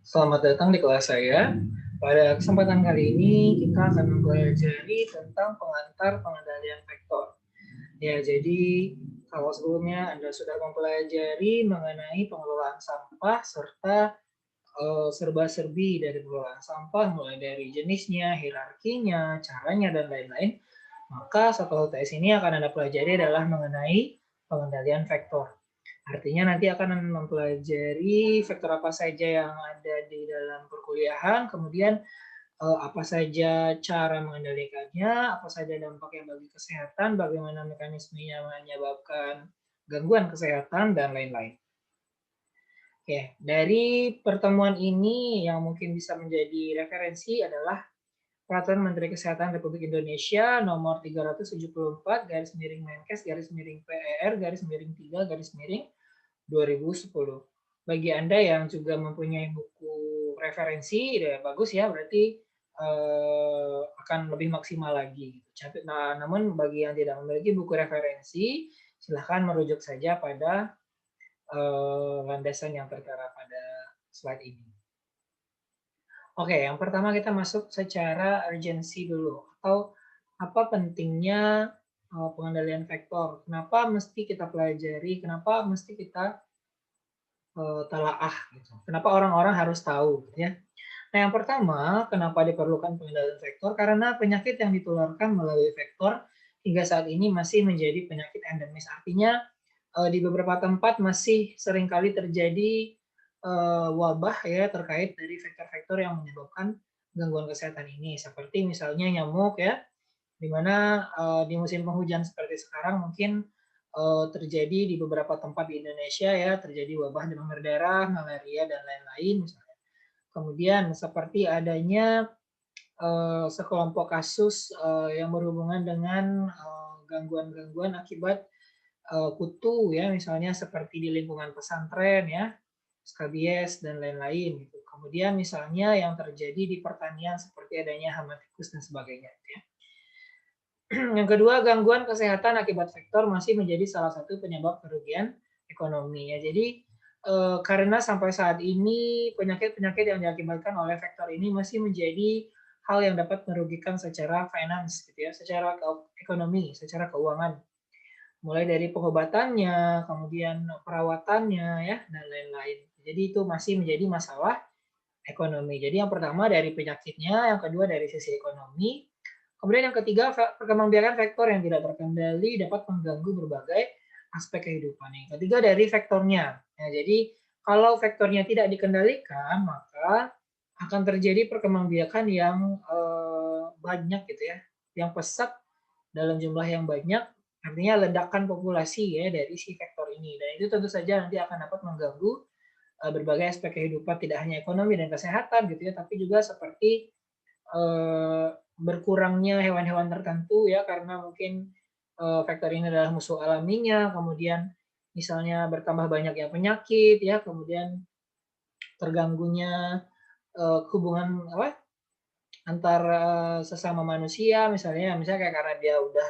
Selamat datang di kelas saya. Pada kesempatan kali ini kita akan mempelajari tentang pengantar pengendalian vektor. Ya, jadi kalau sebelumnya Anda sudah mempelajari mengenai pengelolaan sampah serta serba-serbi dari pengelolaan sampah, mulai dari jenisnya, hierarkinya, caranya, dan lain-lain, maka satu LTS ini akan Anda pelajari adalah mengenai pengendalian vektor. Artinya nanti akan mempelajari vektor apa saja yang ada di dalam perkuliahan, kemudian apa saja cara mengendalikannya, apa saja dampaknya bagi kesehatan, bagaimana mekanismenya menyebabkan gangguan kesehatan, dan lain-lain. Oke, dari pertemuan ini yang mungkin bisa menjadi referensi adalah Peraturan Menteri Kesehatan Republik Indonesia nomor 374 garis miring Menkes garis miring PER garis miring 3 garis miring 2010. Bagi Anda yang juga mempunyai buku referensi, ya bagus ya, berarti akan lebih maksimal lagi. Nah, namun bagi yang tidak memiliki buku referensi, silahkan merujuk saja pada landasan yang tertera pada slide ini. Oke, yang pertama kita masuk secara urgensi dulu, atau apa pentingnya pengendalian vektor. Kenapa mesti kita pelajari, kenapa mesti kita telaah gitu. Kenapa orang-orang harus tahu gitu ya. Nah, yang pertama, kenapa diperlukan pengendalian vektor? Karena penyakit yang ditularkan melalui vektor hingga saat ini masih menjadi penyakit endemis. Artinya di beberapa tempat masih seringkali terjadi wabah ya terkait dari vektor-vektor yang menyebabkan gangguan kesehatan ini. Seperti misalnya nyamuk ya, di mana di musim penghujan seperti sekarang mungkin terjadi di beberapa tempat di Indonesia ya, terjadi wabah demam berdarah, malaria, dan lain-lain misalnya. Kemudian seperti adanya sekelompok kasus yang berhubungan dengan gangguan-gangguan akibat kutu ya, misalnya seperti di lingkungan pesantren ya, skabies dan lain-lain gitu. Kemudian misalnya yang terjadi di pertanian seperti adanya hama tikus dan sebagainya gitu ya. Yang kedua, gangguan kesehatan akibat vektor masih menjadi salah satu penyebab kerugian ekonomi ya. Jadi karena sampai saat ini penyakit-penyakit yang diakibatkan oleh vektor ini masih menjadi hal yang dapat merugikan secara finance gitu ya, secara ekonomi, secara keuangan. Mulai dari pengobatannya, kemudian perawatannya ya dan lain-lain. Jadi itu masih menjadi masalah ekonomi. Jadi yang pertama dari penyakitnya, yang kedua dari sisi ekonomi. Kemudian yang ketiga, perkembangbiakan vektor yang tidak terkendali dapat mengganggu berbagai aspek kehidupan. Yang ketiga dari vektornya. Ya, jadi kalau vektornya tidak dikendalikan, maka akan terjadi perkembangbiakan yang banyak gitu ya, yang pesat dalam jumlah yang banyak, artinya ledakan populasi ya dari si vektor ini. Dan itu tentu saja nanti akan dapat mengganggu berbagai aspek kehidupan, tidak hanya ekonomi dan kesehatan gitu ya, tapi juga seperti berkurangnya hewan-hewan tertentu ya karena mungkin faktor ini adalah musuh alaminya, kemudian misalnya bertambah banyak yang penyakit ya, kemudian terganggunya hubungan apa antara sesama manusia misalnya kayak karena dia udah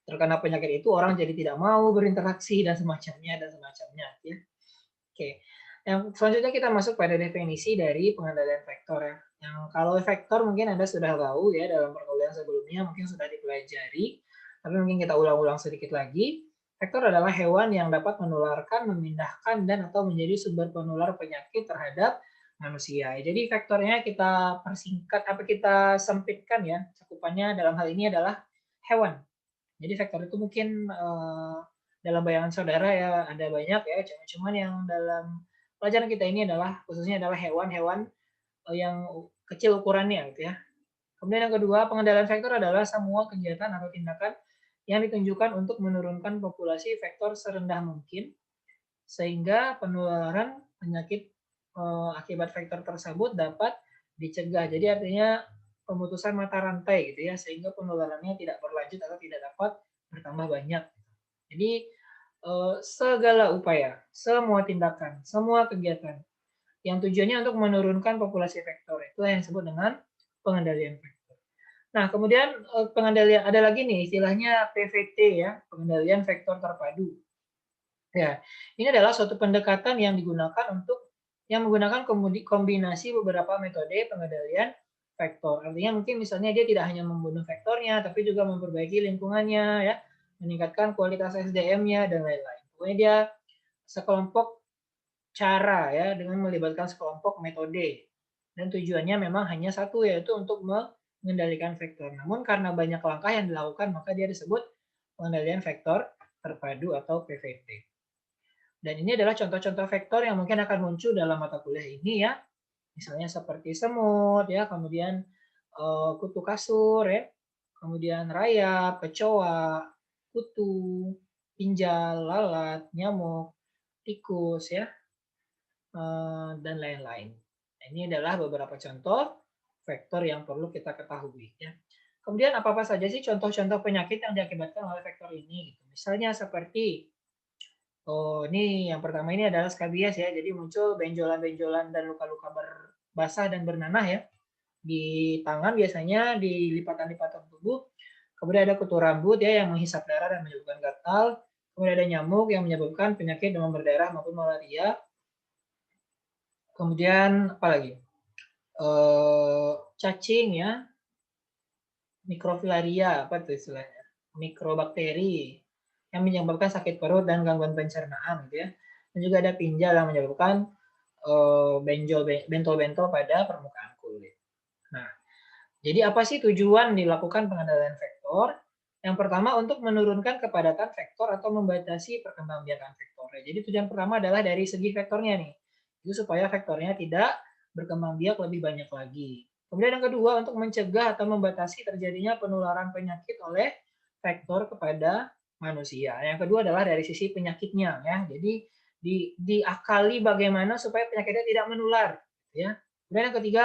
terkena penyakit itu orang jadi tidak mau berinteraksi dan semacamnya ya. Oke. Yang selanjutnya kita masuk pada definisi dari pengendalian vektor ya. Yang kalau vektor mungkin Anda sudah tahu ya dalam perkuliahan sebelumnya mungkin sudah dipelajari, tapi mungkin kita ulang-ulang sedikit lagi. Vektor adalah hewan yang dapat menularkan, memindahkan, dan atau menjadi sumber penular penyakit terhadap manusia. Jadi vektornya kita persingkat, apa kita sempitkan ya, cakupannya dalam hal ini adalah hewan. Jadi vektor itu mungkin dalam bayangan saudara ya ada banyak ya, cuman yang dalam pelajaran kita ini adalah khususnya adalah hewan-hewan yang kecil ukurannya gitu ya. Kemudian yang kedua, pengendalian vektor adalah semua kegiatan atau tindakan yang ditunjukkan untuk menurunkan populasi vektor serendah mungkin sehingga penularan penyakit akibat vektor tersebut dapat dicegah. Jadi artinya pemutusan mata rantai gitu ya, sehingga penularannya tidak berlanjut atau tidak dapat bertambah banyak. Jadi segala upaya, semua tindakan, semua kegiatan yang tujuannya untuk menurunkan populasi vektor itu yang disebut dengan pengendalian vektor. Nah, kemudian pengendalian ada lagi nih istilahnya PVT ya, pengendalian vektor terpadu. Ya, ini adalah suatu pendekatan yang digunakan untuk yang menggunakan kombinasi beberapa metode pengendalian vektor. Artinya mungkin misalnya dia tidak hanya membunuh vektornya, tapi juga memperbaiki lingkungannya, ya, meningkatkan kualitas SDM-nya dan lain-lain. Pokoknya dia sekelompok cara ya dengan melibatkan sekelompok metode. Dan tujuannya memang hanya satu, yaitu untuk mengendalikan vektor. Namun karena banyak langkah yang dilakukan, maka dia disebut pengendalian vektor terpadu atau PVT. Dan ini adalah contoh-contoh vektor yang mungkin akan muncul dalam mata kuliah ini ya. Misalnya seperti semut ya, kemudian kutu kasur ya, kemudian rayap, kecoa, kutu, pinjal, lalat, nyamuk, tikus ya, dan lain-lain. Ini adalah beberapa contoh vektor yang perlu kita ketahui ya. Kemudian apa-apa saja sih contoh-contoh penyakit yang diakibatkan oleh vektor ini? Gitu. Misalnya seperti, ini yang pertama ini adalah skabies ya. Jadi muncul benjolan-benjolan dan luka-luka basah dan bernanah ya di tangan biasanya di lipatan-lipatan tubuh. Kemudian ada kutu rambut ya yang menghisap darah dan menyebabkan gatal. Kemudian ada nyamuk yang menyebabkan penyakit demam berdarah maupun malaria. Kemudian apa lagi? Cacing ya, mikrofilaria, apa itu istilahnya? Mikrobakteri yang menyebabkan sakit perut dan gangguan pencernaan gitu ya. Dan juga ada pinjal yang menyebabkan bentol-bentol pada permukaan kulit. Nah, jadi apa sih tujuan dilakukan pengendalian vektor? Yang pertama untuk menurunkan kepadatan vektor atau membatasi perkembangbiakan vektor. Jadi tujuan pertama adalah dari segi vektornya nih. Itu supaya vektornya tidak berkembang biak lebih banyak lagi. Kemudian yang kedua untuk mencegah atau membatasi terjadinya penularan penyakit oleh vektor kepada manusia. Yang kedua adalah dari sisi penyakitnya ya. Jadi diakali bagaimana supaya penyakitnya tidak menular ya. Kemudian yang ketiga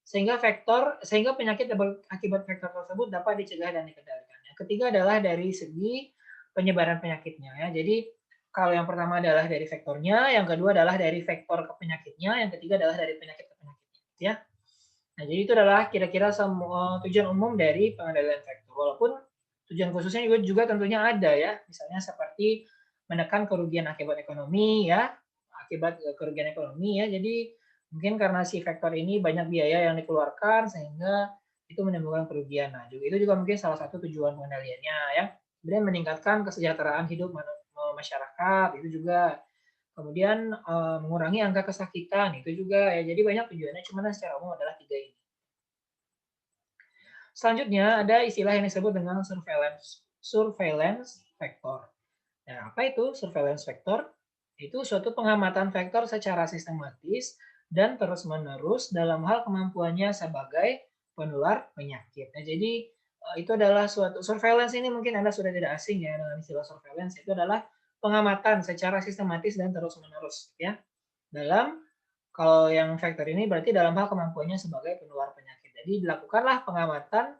sehingga penyakit akibat vektor tersebut dapat dicegah dan dikendalikan. Yang ketiga adalah dari segi penyebaran penyakitnya ya. Jadi kalau yang pertama adalah dari vektornya, yang kedua adalah dari vektor ke penyakitnya, yang ketiga adalah dari penyakit ke penyakitnya ya. Nah, jadi itu adalah kira-kira semua tujuan umum dari pengendalian vektor. Walaupun tujuan khususnya juga tentunya ada ya. Misalnya seperti menekan kerugian akibat ekonomi ya, akibat kerugian ekonomi ya. Jadi mungkin karena si vektor ini banyak biaya yang dikeluarkan sehingga itu menimbulkan kerugian. Nah, itu juga mungkin salah satu tujuan pengendaliannya ya. Kemudian meningkatkan kesejahteraan hidup masyarakat itu juga. Kemudian mengurangi angka kesakitan itu juga ya. Jadi banyak tujuannya, cuman secara umum adalah 3 ini. Selanjutnya ada istilah yang disebut dengan surveillance vector. Nah, apa itu surveillance vector? Itu suatu pengamatan vektor secara sistematis dan terus-menerus dalam hal kemampuannya sebagai penular penyakit. Nah, jadi itu adalah suatu surveillance ini mungkin Anda sudah tidak asing ya dengan istilah surveillance. Itu adalah pengamatan secara sistematis dan terus-menerus ya. Dalam kalau yang vektor ini berarti dalam hal kemampuannya sebagai penular penyakit. Jadi dilakukanlah pengamatan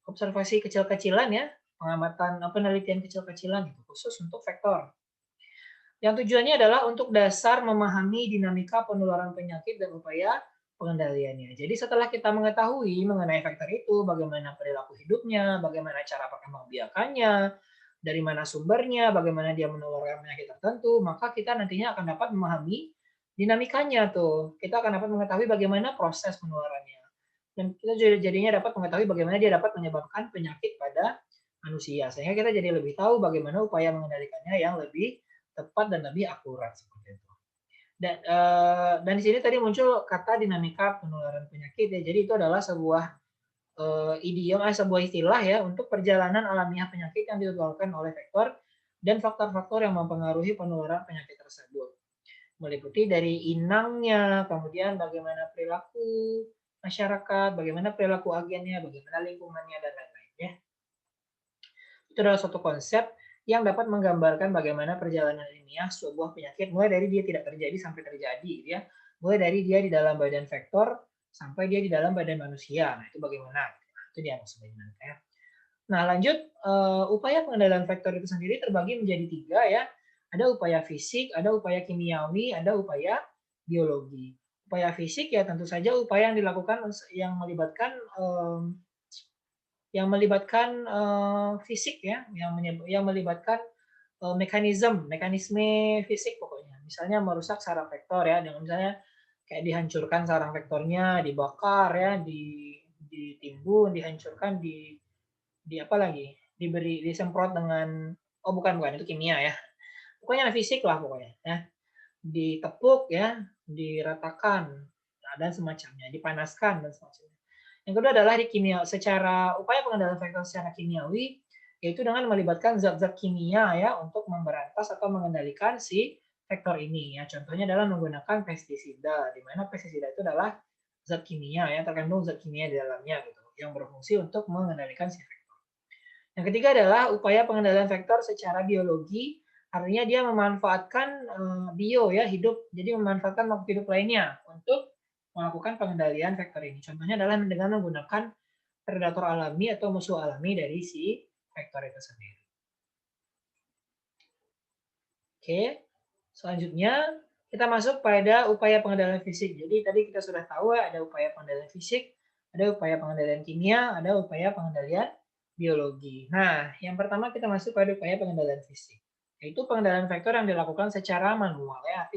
observasi kecil-kecilan ya, pengamatan penelitian kecil-kecilan itu khusus untuk vektor. Yang tujuannya adalah untuk dasar memahami dinamika penularan penyakit dan upaya pengendaliannya. Jadi setelah kita mengetahui mengenai vektor itu, bagaimana perilaku hidupnya, bagaimana cara perkembangbiakannya, dari mana sumbernya, bagaimana dia menularkan penyakit tertentu, maka kita nantinya akan dapat memahami dinamikanya tuh. Kita akan dapat mengetahui bagaimana proses penularannya. Dan kita jadinya dapat mengetahui bagaimana dia dapat menyebabkan penyakit pada manusia. Sehingga kita jadi lebih tahu bagaimana upaya mengendalikannya yang lebih tepat dan lebih akurat seperti itu. Dan di sini tadi muncul kata dinamika penularan penyakit ya. Jadi itu adalah sebuah idiom, sebuah istilah ya untuk perjalanan alamiah penyakit yang ditularkan oleh vektor dan faktor-faktor yang mempengaruhi penularan penyakit tersebut. Meliputi dari inangnya, kemudian bagaimana perilaku masyarakat, bagaimana perilaku agennya, bagaimana lingkungannya, dan lain-lain ya. Itu adalah suatu konsep yang dapat menggambarkan bagaimana perjalanan ilmiah sebuah penyakit mulai dari dia tidak terjadi sampai terjadi ya. Mulai dari dia di dalam badan vektor sampai dia di dalam badan manusia. Nah, itu bagaimana? Itu dia maksudnya ya. Nah, lanjut upaya pengendalian vektor itu sendiri terbagi menjadi 3 ya. Ada upaya fisik, ada upaya kimiawi, ada upaya biologi. Upaya fisik ya tentu saja upaya yang dilakukan yang melibatkan fisik ya, yang melibatkan mekanisme fisik pokoknya. Misalnya merusak sarang vektor ya, dengan misalnya kayak dihancurkan sarang vektornya, dibakar ya, ditimbun, dihancurkan, di apa lagi? Disemprot dengan, oh bukan itu kimia ya. Pokoknya fisik lah pokoknya ya. Ditepuk ya, diratakan dan semacamnya, dipanaskan dan semacamnya. Yang kedua adalah di kimia, secara upaya pengendalian vektor secara kimiawi, yaitu dengan melibatkan zat-zat kimia ya untuk memberantas atau mengendalikan si vektor ini ya. Contohnya adalah menggunakan pestisida, di mana pestisida itu adalah zat kimia ya, terkandung zat kimia di dalamnya gitu, yang berfungsi untuk mengendalikan si vektor. Yang ketiga adalah upaya pengendalian vektor secara biologi, artinya dia memanfaatkan bio ya, hidup, jadi memanfaatkan makhluk hidup lainnya untuk melakukan pengendalian vektor ini. Contohnya adalah dengan menggunakan predator alami atau musuh alami dari si vektor itu sendiri. Oke, selanjutnya kita masuk pada upaya pengendalian fisik. Jadi tadi kita sudah tahu ada upaya pengendalian fisik, ada upaya pengendalian kimia, ada upaya pengendalian biologi. Nah, yang pertama kita masuk pada upaya pengendalian fisik, yaitu pengendalian vektor yang dilakukan secara manual ya.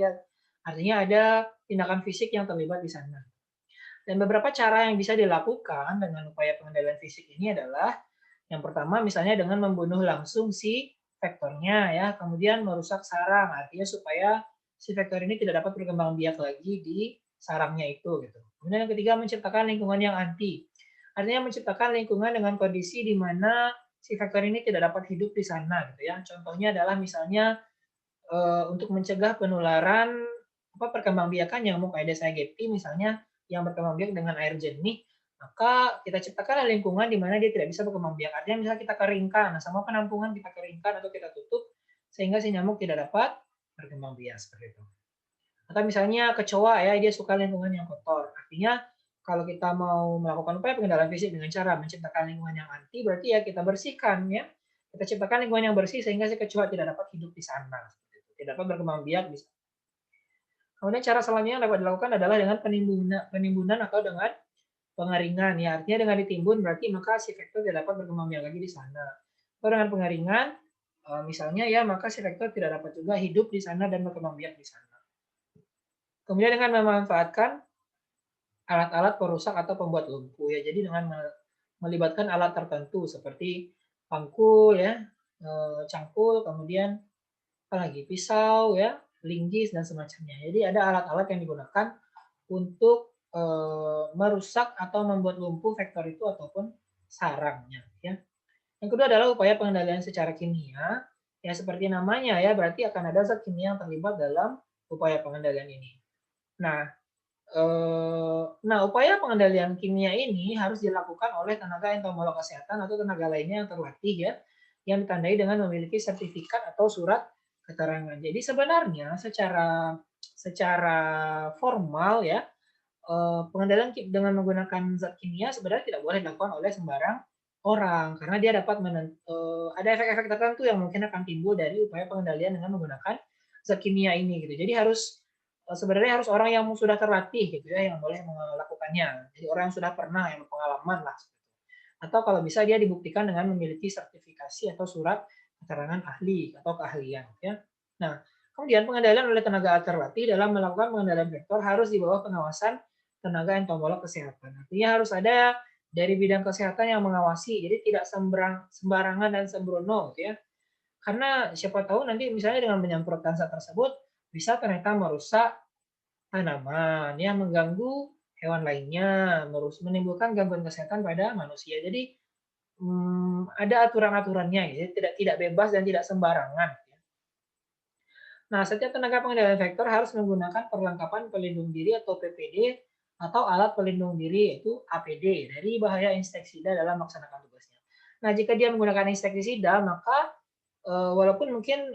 Artinya ada tindakan fisik yang terlibat di sana. Dan beberapa cara yang bisa dilakukan dengan upaya pengendalian fisik ini adalah yang pertama misalnya dengan membunuh langsung si vektornya ya, kemudian merusak sarang, artinya supaya si vektor ini tidak dapat berkembang biak lagi di sarangnya itu gitu. Kemudian yang ketiga menciptakan lingkungan yang anti. Artinya menciptakan lingkungan dengan kondisi di mana si vektor ini tidak dapat hidup di sana gitu ya. Contohnya adalah misalnya untuk mencegah penularan perkembangbiakan nyamuk Aedes aegypti misalnya yang berkembang biak dengan air jernih, maka kita ciptakan lingkungan di mana dia tidak bisa berkembang biak. Artinya misalnya kita keringkan, sama penampungan kita keringkan atau kita tutup sehingga si nyamuk tidak dapat berkembang biak seperti itu. Atau misalnya kecoa ya, dia suka lingkungan yang kotor. Artinya kalau kita mau melakukan upaya pengendalian fisik dengan cara menciptakan lingkungan yang anti, berarti ya kita bersihkan ya. Kita ciptakan lingkungan yang bersih sehingga si kecoa tidak dapat hidup di sana. Tidak dapat berkembang biak di sana. Kemudian cara selanjutnya yang dapat dilakukan adalah dengan penimbunan atau dengan pengeringan. Ya, artinya dengan ditimbun berarti maka si vektor tidak dapat berkembang biak lagi di sana. Atau dengan pengeringan, misalnya ya maka si vektor tidak dapat juga hidup di sana dan berkembang biak di sana. Kemudian dengan memanfaatkan alat-alat perusak atau pembuat lumpuh ya. Jadi dengan melibatkan alat tertentu seperti pangkul ya, cangkul, kemudian apalagi pisau ya, linggis dan semacamnya. Jadi ada alat-alat yang digunakan untuk merusak atau membuat lumpuh vektor itu ataupun sarangnya ya. Yang kedua adalah upaya pengendalian secara kimia. Ya seperti namanya ya, berarti akan ada zat kimia yang terlibat dalam upaya pengendalian ini. Nah, upaya pengendalian kimia ini harus dilakukan oleh tenaga entomolog kesehatan atau tenaga lainnya yang terlatih ya, yang ditandai dengan memiliki sertifikat atau surat keterangan. Jadi sebenarnya secara formal ya, pengendalian dengan menggunakan zat kimia sebenarnya tidak boleh dilakukan oleh sembarang orang karena dia dapat ada efek-efek tertentu yang mungkin akan timbul dari upaya pengendalian dengan menggunakan zat kimia ini gitu. Jadi sebenarnya harus orang yang sudah terlatih gitu ya yang boleh melakukannya. Jadi orang yang sudah pernah, yang berpengalaman lah. Atau kalau bisa dia dibuktikan dengan memiliki sertifikasi atau surat keterangan ahli atau keahlian ya. Nah, kemudian pengendalian oleh tenaga terlatih dalam melakukan pengendalian vektor harus di bawah pengawasan tenaga entomolog kesehatan. Artinya harus ada dari bidang kesehatan yang mengawasi, jadi tidak sembarangan dan sembrono gitu ya. Karena siapa tahu nanti misalnya dengan menyemprotkan zat tersebut bisa ternyata merusak tanaman, ya mengganggu hewan lainnya, menimbulkan gangguan kesehatan pada manusia. Jadi ada aturan-aturannya, ya. Tidak bebas dan tidak sembarangan. Ya. Nah, setiap tenaga pengendalian vektor harus menggunakan perlengkapan pelindung diri atau PPD atau alat pelindung diri yaitu APD dari bahaya insektisida dalam melaksanakan tugasnya. Nah, jika dia menggunakan insektisida, maka walaupun mungkin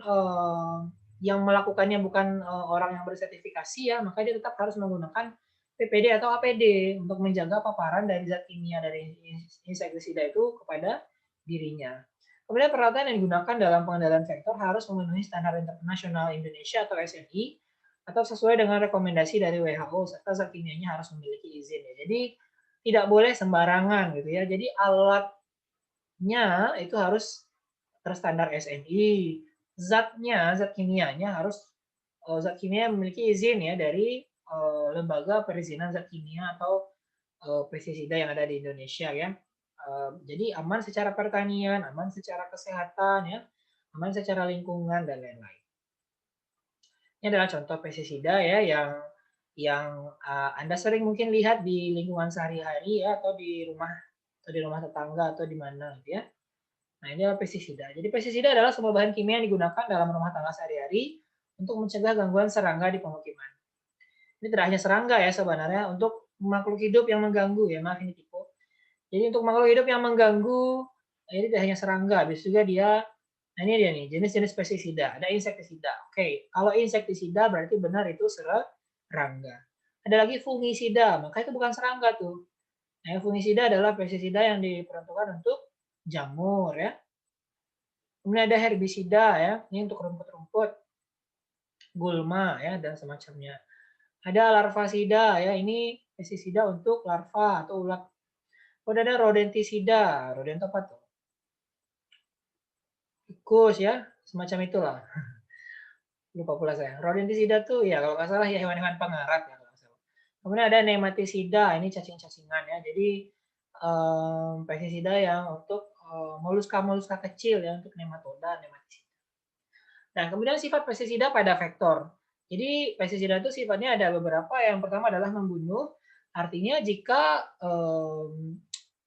yang melakukannya bukan orang yang bersertifikasi ya, maka dia tetap harus menggunakan PPD atau APD untuk menjaga paparan dari zat kimia dari insektisida itu kepada dirinya. Kemudian peralatan yang digunakan dalam pengendalian vektor harus memenuhi standar internasional Indonesia atau SNI atau sesuai dengan rekomendasi dari WHO serta zat kimianya harus memiliki izin ya. Jadi tidak boleh sembarangan gitu ya. Jadi alatnya itu harus terstandar SNI, zat kimianya harus zat kimia yang memiliki izin ya dari lembaga perizinan zat kimia atau pestisida yang ada di Indonesia ya. Jadi aman secara pertanian, aman secara kesehatan ya, aman secara lingkungan dan lain-lain. Ini adalah contoh pestisida ya yang Anda sering mungkin lihat di lingkungan sehari-hari ya atau di rumah tetangga atau di mana gitu ya. Nah, ini adalah pestisida. Jadi pestisida adalah semua bahan kimia yang digunakan dalam rumah tangga sehari-hari untuk mencegah gangguan serangga di pemukiman. Ini tidak hanya serangga ya sebenarnya, untuk makhluk hidup yang mengganggu ya, maaf ini tipu. Jadi untuk makhluk hidup yang mengganggu, ini tidak hanya serangga, bisa juga dia, nah ini dia nih, jenis-jenis pestisida. Ada insektisida. Oke, kalau insektisida berarti benar itu serangga. Ada lagi fungisida, maka itu bukan serangga tuh. Nah, fungisida adalah pestisida yang diperuntukkan untuk jamur ya. Kemudian ada herbisida ya, ini untuk rumput-rumput, gulma ya dan semacamnya. Ada larvasida ya, ini pestisida untuk larva atau ulat. Kemudian ada rodentisida, rodent apa tuh? Tikus ya, semacam itulah. Lupa pula saya. Rodentisida tuh ya kalau nggak salah ya hewan-hewan pengarat ya kalau nggak salah. Kemudian ada nematisida, ini cacing-cacingan ya. Jadi pestisida yang untuk moluska-moluska kecil ya untuk nematoda, nematisida. Nah, kemudian sifat pestisida pada vektor. Jadi pestisida itu sifatnya ada beberapa. Yang pertama adalah membunuh. Artinya jika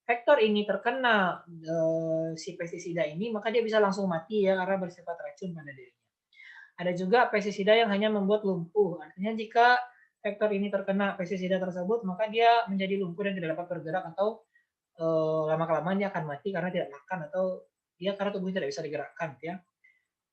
vektor ini terkena si pestisida ini, maka dia bisa langsung mati ya karena bersifat racun pada dirinya. Ada juga pestisida yang hanya membuat lumpuh. Artinya jika vektor ini terkena pestisida tersebut, maka dia menjadi lumpuh dan tidak dapat bergerak atau lama-kelamaan dia akan mati karena tidak makan atau dia karena tubuhnya tidak bisa digerakkan ya.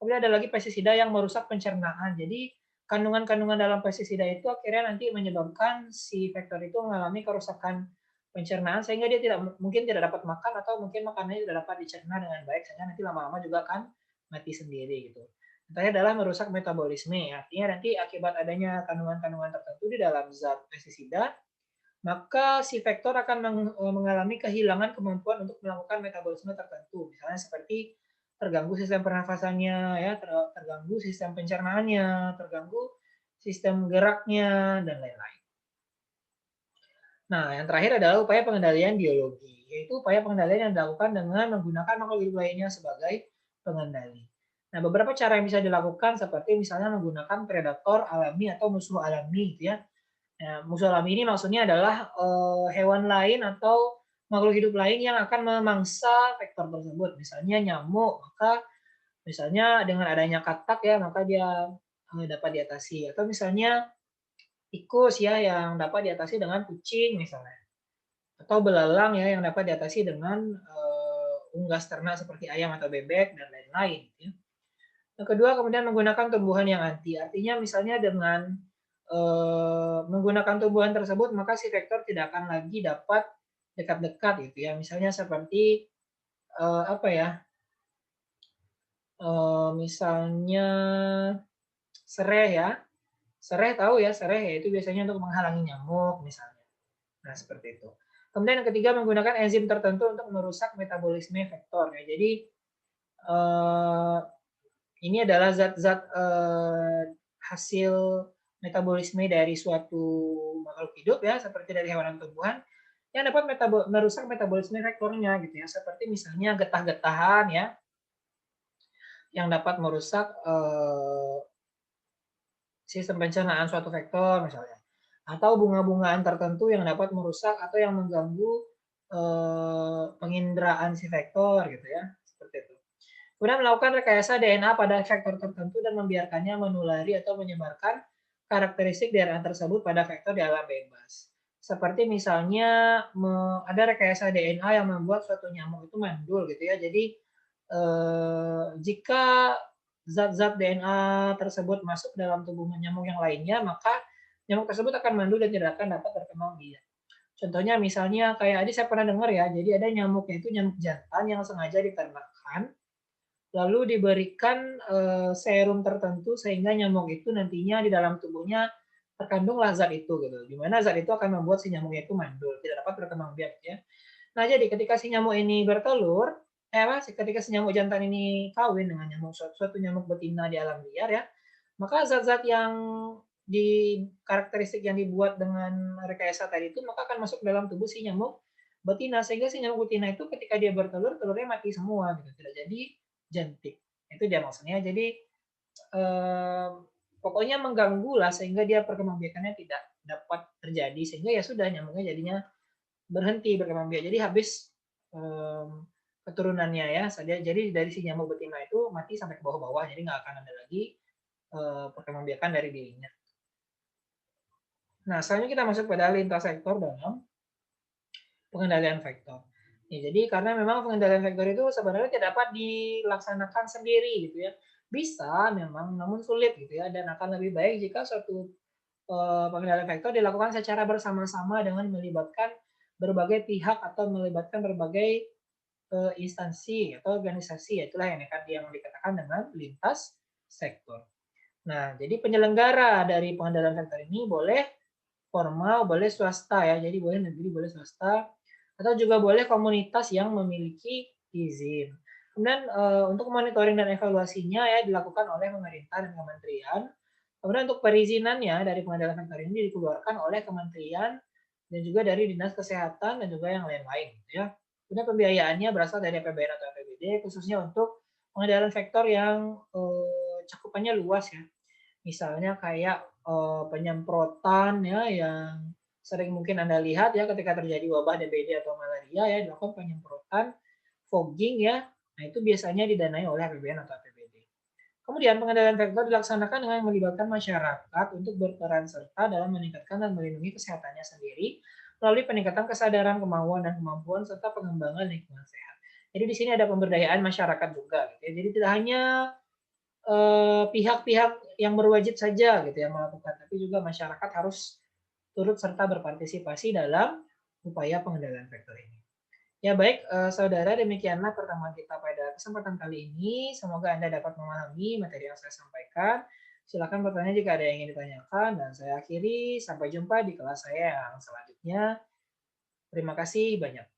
Kemudian ada lagi pestisida yang merusak pencernaan. Jadi kandungan-kandungan dalam pestisida itu akhirnya nanti menyebabkan si vektor itu mengalami kerusakan pencernaan sehingga dia mungkin tidak dapat makan atau mungkin makanannya tidak dapat dicerna dengan baik sehingga nanti lama-lama juga akan mati sendiri gitu. Contohnya adalah merusak metabolisme. Artinya nanti akibat adanya kandungan-kandungan tertentu di dalam zat pestisida, maka si vektor akan mengalami kehilangan kemampuan untuk melakukan metabolisme tertentu. Misalnya seperti terganggu sistem pernafasannya, ya, terganggu sistem pencernaannya, terganggu sistem geraknya, dan lain-lain. Nah, yang terakhir adalah upaya pengendalian biologi, yaitu upaya pengendalian yang dilakukan dengan menggunakan makhluk hidup lainnya sebagai pengendali. Nah, beberapa cara yang bisa dilakukan seperti misalnya menggunakan predator alami atau musuh alami, gitu ya. Nah, musuh alami ini maksudnya adalah hewan lain atau makhluk hidup lain yang akan memangsa vektor tersebut. Misalnya nyamuk, maka misalnya dengan adanya katak ya, maka dia dapat diatasi. Atau misalnya tikus ya yang dapat diatasi dengan kucing misalnya. Atau belalang ya yang dapat diatasi dengan unggas ternak seperti ayam atau bebek dan lain-lain. Ya. Yang kedua kemudian menggunakan tumbuhan yang anti. Artinya misalnya dengan menggunakan tumbuhan tersebut maka si vektor tidak akan lagi dapat dekat-dekat gitu ya. Misalnya seperti apa ya? Misalnya sereh ya. Sereh tahu ya, sereh ya itu biasanya untuk menghalangi nyamuk misalnya. Nah, seperti itu. Kemudian yang ketiga menggunakan enzim tertentu untuk merusak metabolisme vektor ya. Jadi ini adalah zat-zat hasil metabolisme dari suatu makhluk hidup ya, seperti dari hewan dan tumbuhan yang dapat merusak metabolisme vektornya gitu ya, seperti misalnya getah-getahan ya, yang dapat merusak sistem pencernaan suatu vektor misalnya, atau bunga-bungaan tertentu yang dapat merusak atau yang mengganggu penginderaan si vektor gitu ya, seperti itu. Kemudian melakukan rekayasa DNA pada vektor tertentu dan membiarkannya menulari atau menyebarkan karakteristik DNA tersebut pada vektor di alam bebas. Seperti misalnya ada rekayasa DNA yang membuat suatu nyamuk itu mandul gitu ya. Jadi jika zat-zat DNA tersebut masuk dalam tubuh nyamuk yang lainnya, maka nyamuk tersebut akan mandul dan tidak akan dapat berkembang biak. Contohnya misalnya kayak tadi saya pernah dengar ya, jadi ada nyamuknya itu nyamuk jantan yang sengaja diternakkan, lalu diberikan serum tertentu sehingga nyamuk itu nantinya di dalam tubuhnya terkandunglah zat itu gitu. Di mana zat itu akan membuat si nyamuknya itu mandul, tidak dapat berkembang biak ya. Nah, jadi ketika si nyamuk ini bertelur, ketika si nyamuk jantan ini kawin dengan suatu nyamuk betina di alam liar ya, Maka zat-zat yang di karakteristik yang dibuat dengan rekayasa tadi itu maka akan masuk dalam tubuh si nyamuk betina, sehingga si nyamuk betina itu ketika dia bertelur, telurnya mati semua gitu, tidak jadi jentik. Itu dia maksudnya. Jadi eh, pokoknya mengganggu lah sehingga dia perkembangbiakannya tidak dapat terjadi, sehingga ya sudah nyamuknya jadinya berhenti berkembangbiak. Jadi habis keturunannya ya. Jadi dari si nyamuk betina itu mati sampai ke bawah-bawah, jadi nggak akan ada lagi perkembangbiakan dari dirinya. Nah, selanjutnya kita masuk pada lintas sektor dalam pengendalian vektor. Ya, jadi karena memang pengendalian vektor itu sebenarnya tidak dapat dilaksanakan sendiri gitu ya. Bisa memang, namun sulit gitu ya, dan akan lebih baik jika suatu pengendalian vektor dilakukan secara bersama-sama dengan melibatkan berbagai pihak atau melibatkan berbagai instansi atau organisasi, itulah yang dikatakan dengan lintas sektor. Nah, jadi penyelenggara dari pengendalian vektor ini boleh formal, boleh swasta ya, jadi boleh negeri, boleh swasta, atau juga boleh komunitas yang memiliki izin. Kemudian untuk monitoring dan evaluasinya ya dilakukan oleh pemerintah dan kementerian. Kemudian untuk perizinannya dari pengendalian vektor ini dikeluarkan oleh kementerian dan juga dari dinas kesehatan dan juga yang lain-lain gitu ya. Kemudian pembiayaannya berasal dari APBN atau APBD khususnya untuk pengendalian vektor yang cakupannya luas ya. Misalnya kayak penyemprotan ya yang sering mungkin Anda lihat ya ketika terjadi wabah DBD atau malaria ya dilakukan penyemprotan, fogging ya. Nah, itu biasanya didanai oleh APBN atau APBD. Kemudian pengendalian vektor dilaksanakan dengan melibatkan masyarakat untuk berperan serta dalam meningkatkan dan melindungi kesehatannya sendiri melalui peningkatan kesadaran, kemauan, dan kemampuan serta pengembangan lingkungan sehat. Jadi di sini ada pemberdayaan masyarakat juga. Gitu ya. Jadi tidak hanya pihak-pihak yang berwajib saja gitu yang melakukan, tapi juga masyarakat harus turut serta berpartisipasi dalam upaya pengendalian vektor ini. Ya baik, saudara, demikianlah pertemuan kita pada kesempatan kali ini. Semoga Anda dapat memahami materi yang saya sampaikan. Silakan bertanya jika ada yang ingin ditanyakan, dan saya akhiri. Sampai jumpa di kelas saya yang selanjutnya. Terima kasih banyak.